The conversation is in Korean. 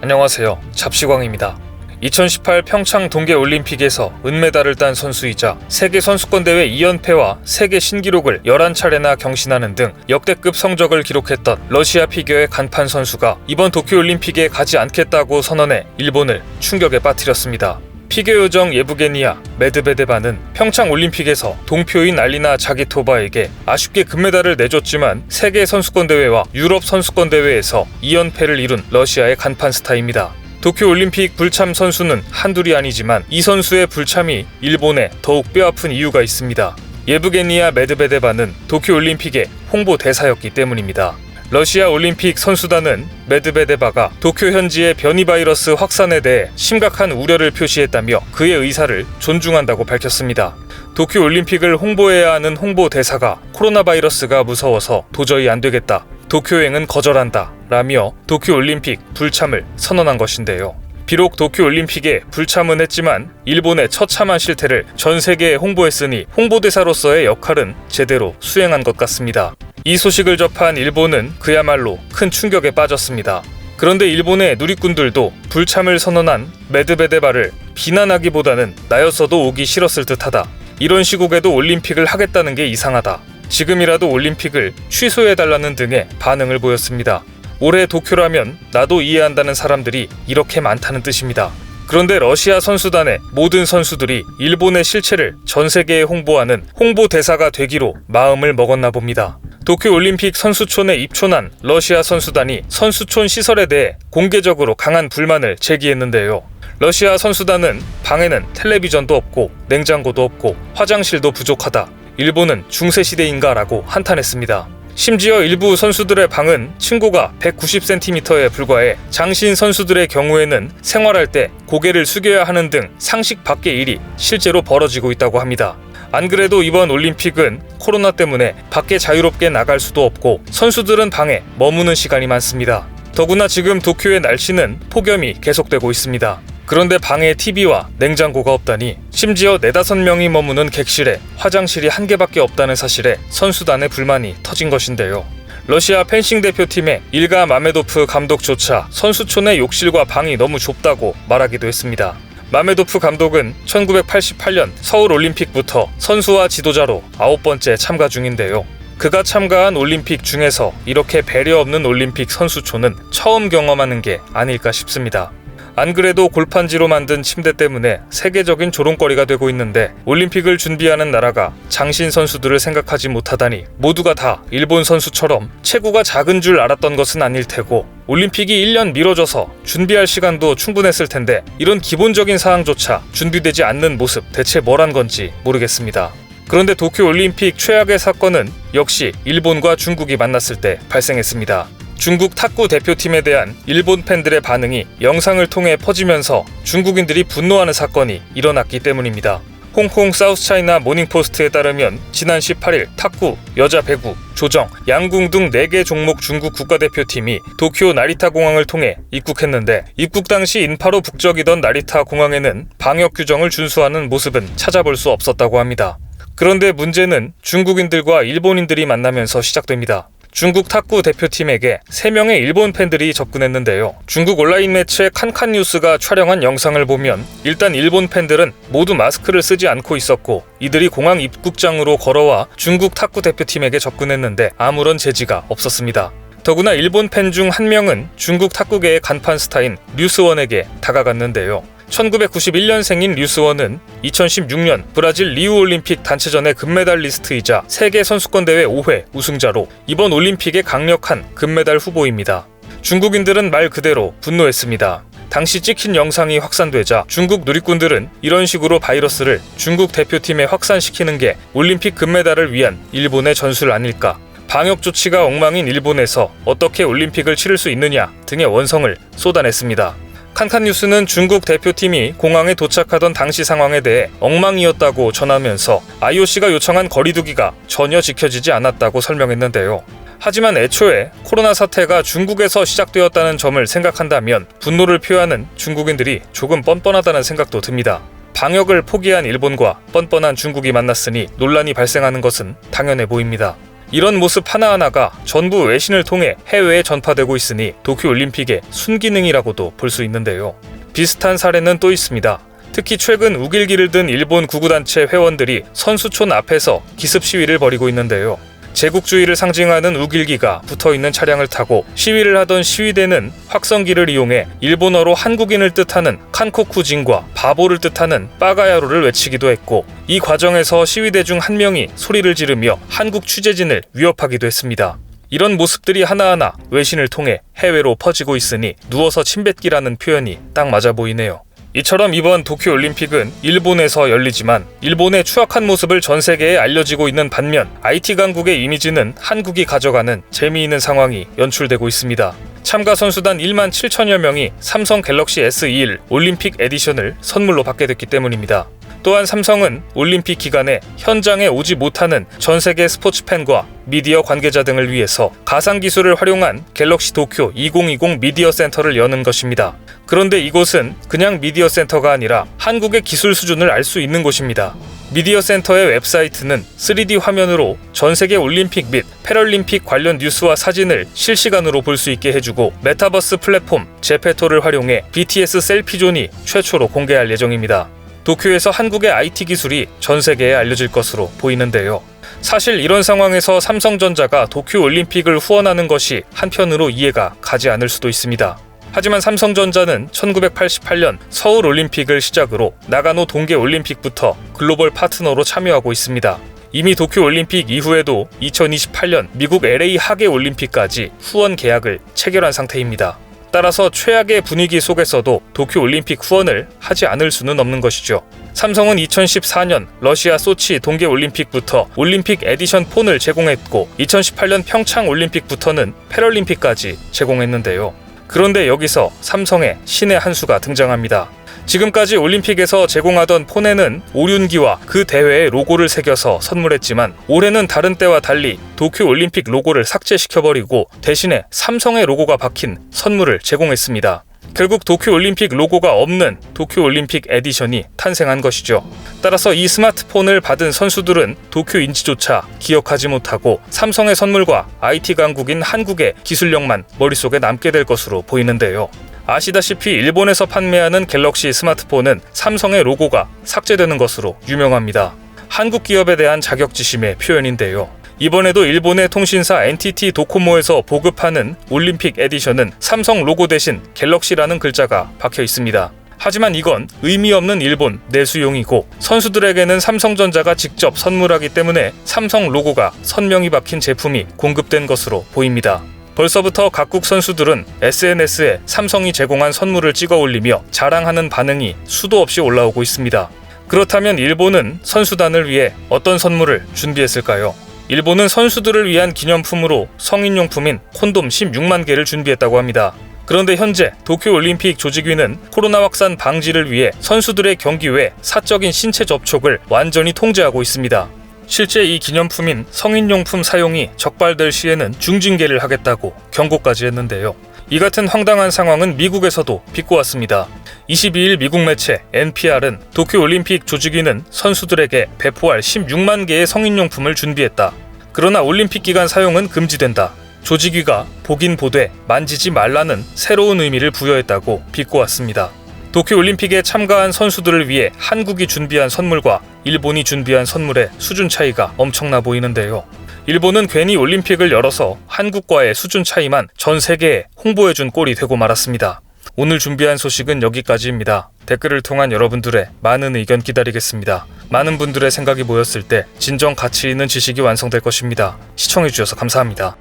안녕하세요. 잡시광입니다. 2018 평창 동계올림픽에서 은메달을 딴 선수이자 세계선수권대회 2연패와 세계 신기록을 11차례나 경신하는 등 역대급 성적을 기록했던 러시아 피겨의 간판 선수가 이번 도쿄올림픽에 가지 않겠다고 선언해 일본을 충격에 빠뜨렸습니다. 피겨 요정 예브게니아 메드베데바는 평창올림픽에서 동표인 알리나 자기토바에게 아쉽게 금메달을 내줬지만 세계선수권대회와 유럽선수권대회에서 2연패를 이룬 러시아의 간판 스타입니다. 도쿄올림픽 불참 선수는 한둘이 아니지만 이 선수의 불참이 일본에 더욱 뼈아픈 이유가 있습니다. 예브게니아 메드베데바는 도쿄올림픽의 홍보 대사였기 때문입니다. 러시아 올림픽 선수단은 메드베데바가 도쿄 현지의 변이 바이러스 확산에 대해 심각한 우려를 표시했다며 그의 의사를 존중한다고 밝혔습니다. 도쿄올림픽을 홍보해야 하는 홍보 대사가 코로나 바이러스가 무서워서 도저히 안 되겠다. 도쿄행은 거절한다. 라며 도쿄올림픽 불참을 선언한 것인데요. 비록 도쿄올림픽에 불참은 했지만 일본의 처참한 실태를 전 세계에 홍보했으니 홍보대사로서의 역할은 제대로 수행한 것 같습니다. 이 소식을 접한 일본은 그야말로 큰 충격에 빠졌습니다. 그런데 일본의 누리꾼들도 불참을 선언한 메드베데바를 비난하기보다는 나였어도 오기 싫었을 듯하다. 이런 시국에도 올림픽을 하겠다는 게 이상하다. 지금이라도 올림픽을 취소해달라는 등의 반응을 보였습니다. 올해 도쿄라면 나도 이해한다는 사람들이 이렇게 많다는 뜻입니다. 그런데 러시아 선수단의 모든 선수들이 일본의 실체를 전 세계에 홍보하는 홍보대사가 되기로 마음을 먹었나 봅니다. 도쿄올림픽 선수촌에 입촌한 러시아 선수단이 선수촌 시설에 대해 공개적으로 강한 불만을 제기했는데요. 러시아 선수단은 방에는 텔레비전도 없고 냉장고도 없고 화장실도 부족하다. 일본은 중세시대인가 라고 한탄했습니다. 심지어 일부 선수들의 방은 층고가 190cm에 불과해 장신 선수들의 경우에는 생활할 때 고개를 숙여야 하는 등 상식 밖의 일이 실제로 벌어지고 있다고 합니다. 안 그래도 이번 올림픽은 코로나 때문에 밖에 자유롭게 나갈 수도 없고 선수들은 방에 머무는 시간이 많습니다. 더구나 지금 도쿄의 날씨는 폭염이 계속되고 있습니다. 그런데 방에 TV와 냉장고가 없다니 심지어 4-5명이 머무는 객실에 화장실이 한 개밖에 없다는 사실에 선수단의 불만이 터진 것인데요. 러시아 펜싱 대표팀의 일가 마메도프 감독조차 선수촌의 욕실과 방이 너무 좁다고 말하기도 했습니다. 마메도프 감독은 1988년 서울올림픽부터 선수와 지도자로 9번째 참가 중인데요. 그가 참가한 올림픽 중에서 이렇게 배려 없는 올림픽 선수촌은 처음 경험하는 게 아닐까 싶습니다. 안 그래도 골판지로 만든 침대 때문에 세계적인 조롱거리가 되고 있는데 올림픽을 준비하는 나라가 장신 선수들을 생각하지 못하다니 모두가 다 일본 선수처럼 체구가 작은 줄 알았던 것은 아닐 테고 올림픽이 1년 미뤄져서 준비할 시간도 충분했을 텐데 이런 기본적인 사항조차 준비되지 않는 모습 대체 뭐란 건지 모르겠습니다. 그런데 도쿄올림픽 최악의 사건은 역시 일본과 중국이 만났을 때 발생했습니다. 중국 탁구 대표팀에 대한 일본 팬들의 반응이 영상을 통해 퍼지면서 중국인들이 분노하는 사건이 일어났기 때문입니다. 홍콩 사우스차이나 모닝포스트에 따르면 지난 18일 탁구, 여자 배구, 조정, 양궁 등 4개 종목 중국 국가대표팀이 도쿄 나리타 공항을 통해 입국했는데 입국 당시 인파로 북적이던 나리타 공항에는 방역 규정을 준수하는 모습은 찾아볼 수 없었다고 합니다. 그런데 문제는 중국인들과 일본인들이 만나면서 시작됩니다. 중국 탁구 대표팀에게 3명의 일본 팬들이 접근했는데요. 중국 온라인 매체 칸칸뉴스가 촬영한 영상을 보면 일단 일본 팬들은 모두 마스크를 쓰지 않고 있었고 이들이 공항 입국장으로 걸어와 중국 탁구 대표팀에게 접근했는데 아무런 제지가 없었습니다. 더구나 일본 팬 중 한 명은 중국 탁구계의 간판 스타인 류스원에게 다가갔는데요. 1991년생인 류스원은 2016년 브라질 리우올림픽 단체전의 금메달리스트이자 세계선수권대회 5회 우승자로 이번 올림픽의 강력한 금메달 후보입니다. 중국인들은 말 그대로 분노했습니다. 당시 찍힌 영상이 확산되자 중국 누리꾼들은 이런 식으로 바이러스를 중국 대표팀에 확산시키는 게 올림픽 금메달을 위한 일본의 전술 아닐까? 방역 조치가 엉망인 일본에서 어떻게 올림픽을 치를 수 있느냐 등의 원성을 쏟아냈습니다. 칸칸뉴스는 중국 대표팀이 공항에 도착하던 당시 상황에 대해 엉망이었다고 전하면서 IOC가 요청한 거리두기가 전혀 지켜지지 않았다고 설명했는데요. 하지만 애초에 코로나 사태가 중국에서 시작되었다는 점을 생각한다면 분노를 표하는 중국인들이 조금 뻔뻔하다는 생각도 듭니다. 방역을 포기한 일본과 뻔뻔한 중국이 만났으니 논란이 발생하는 것은 당연해 보입니다. 이런 모습 하나하나가 전부 외신을 통해 해외에 전파되고 있으니 도쿄올림픽의 순기능이라고도 볼 수 있는데요. 비슷한 사례는 또 있습니다. 특히 최근 우길기를 든 일본 구구단체 회원들이 선수촌 앞에서 기습 시위를 벌이고 있는데요. 제국주의를 상징하는 우길기가 붙어있는 차량을 타고 시위를 하던 시위대는 확성기를 이용해 일본어로 한국인을 뜻하는 칸코쿠진과 바보를 뜻하는 빠가야로를 외치기도 했고, 이 과정에서 시위대 중 한 명이 소리를 지르며 한국 취재진을 위협하기도 했습니다. 이런 모습들이 하나하나 외신을 통해 해외로 퍼지고 있으니 누워서 침뱉기라는 표현이 딱 맞아 보이네요. 이처럼 이번 도쿄올림픽은 일본에서 열리지만 일본의 추악한 모습을 전 세계에 알려지고 있는 반면 IT 강국의 이미지는 한국이 가져가는 재미있는 상황이 연출되고 있습니다. 참가 선수단 1만 7천여 명이 삼성 갤럭시 S21 올림픽 에디션을 선물로 받게 됐기 때문입니다. 또한 삼성은 올림픽 기간에 현장에 오지 못하는 전 세계 스포츠 팬과 미디어 관계자 등을 위해서 가상기술을 활용한 갤럭시 도쿄 2020 미디어 센터를 여는 것입니다. 그런데 이곳은 그냥 미디어 센터가 아니라 한국의 기술 수준을 알 수 있는 곳입니다. 미디어 센터의 웹사이트는 3D 화면으로 전 세계 올림픽 및 패럴림픽 관련 뉴스와 사진을 실시간으로 볼 수 있게 해주고, 메타버스 플랫폼 제페토를 활용해 BTS 셀피존이 최초로 공개할 예정입니다. 도쿄에서 한국의 IT 기술이 전 세계에 알려질 것으로 보이는데요. 사실 이런 상황에서 삼성전자가 도쿄올림픽을 후원하는 것이 한편으로 이해가 가지 않을 수도 있습니다. 하지만 삼성전자는 1988년 서울올림픽을 시작으로 나가노 동계올림픽부터 글로벌 파트너로 참여하고 있습니다. 이미 도쿄올림픽 이후에도 2028년 미국 LA 하계올림픽까지 후원 계약을 체결한 상태입니다. 따라서 최악의 분위기 속에서도 도쿄올림픽 후원을 하지 않을 수는 없는 것이죠. 삼성은 2014년 러시아 소치 동계올림픽부터 올림픽 에디션 폰을 제공했고, 2018년 평창 올림픽부터는 패럴림픽까지 제공했는데요. 그런데 여기서 삼성의 신의 한 수가 등장합니다. 지금까지 올림픽에서 제공하던 폰에는 오륜기와 그 대회의 로고를 새겨서 선물했지만, 올해는 다른 때와 달리 도쿄올림픽 로고를 삭제시켜버리고 대신에 삼성의 로고가 박힌 선물을 제공했습니다. 결국 도쿄올림픽 로고가 없는 도쿄올림픽 에디션이 탄생한 것이죠. 따라서 이 스마트폰을 받은 선수들은 도쿄인지조차 기억하지 못하고 삼성의 선물과 IT 강국인 한국의 기술력만 머릿속에 남게 될 것으로 보이는데요. 아시다시피 일본에서 판매하는 갤럭시 스마트폰은 삼성의 로고가 삭제되는 것으로 유명합니다. 한국 기업에 대한 자격지심의 표현인데요. 이번에도 일본의 통신사 NTT 도코모에서 보급하는 올림픽 에디션은 삼성 로고 대신 갤럭시라는 글자가 박혀 있습니다. 하지만 이건 의미 없는 일본 내수용이고, 선수들에게는 삼성전자가 직접 선물하기 때문에 삼성 로고가 선명히 박힌 제품이 공급된 것으로 보입니다. 벌써부터 각국 선수들은 SNS에 삼성이 제공한 선물을 찍어 올리며 자랑하는 반응이 수도 없이 올라오고 있습니다. 그렇다면 일본은 선수단을 위해 어떤 선물을 준비했을까요? 일본은 선수들을 위한 기념품으로 성인용품인 콘돔 16만 개를 준비했다고 합니다. 그런데 현재 도쿄올림픽 조직위는 코로나 확산 방지를 위해 선수들의 경기 외 사적인 신체 접촉을 완전히 통제하고 있습니다. 실제 이 기념품인 성인용품 사용이 적발될 시에는 중징계를 하겠다고 경고까지 했는데요. 이 같은 황당한 상황은 미국에서도 비꼬았습니다. 22일 미국 매체 NPR은 도쿄올림픽 조직위는 선수들에게 배포할 16만 개의 성인용품을 준비했다. 그러나 올림픽 기간 사용은 금지된다. 조직위가 보긴 보되 만지지 말라는 새로운 의미를 부여했다고 비꼬았습니다. 도쿄올림픽에 참가한 선수들을 위해 한국이 준비한 선물과 일본이 준비한 선물의 수준 차이가 엄청나 보이는데요. 일본은 괜히 올림픽을 열어서 한국과의 수준 차이만 전 세계에 홍보해준 꼴이 되고 말았습니다. 오늘 준비한 소식은 여기까지입니다. 댓글을 통한 여러분들의 많은 의견 기다리겠습니다. 많은 분들의 생각이 모였을 때 진정 가치 있는 지식이 완성될 것입니다. 시청해주셔서 감사합니다.